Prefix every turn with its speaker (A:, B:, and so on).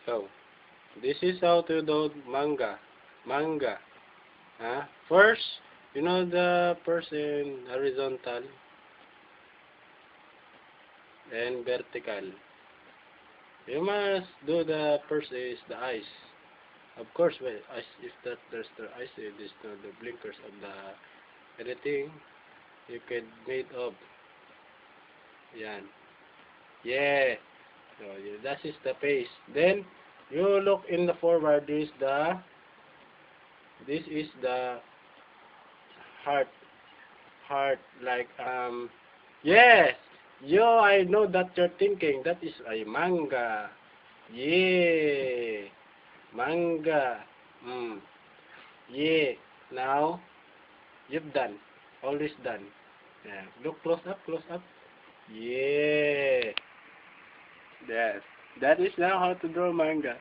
A: So, this is how to do manga. Manga. First, you know the person horizontal and vertical. You must do the first is the eyes. Of course, well, eyes, if that there's the eyes, it is not the blinkers of the anything you can made of. Yan. Yeah. So that is the face. Then you look in the forward. This is the heart. Heart like yes. Yo, I know that you're thinking that is a manga. Yeah. Manga. Yeah. Now you've done. All is done. Yeah. Look close up, close up. Yeah. Yes. That is now how to draw manga.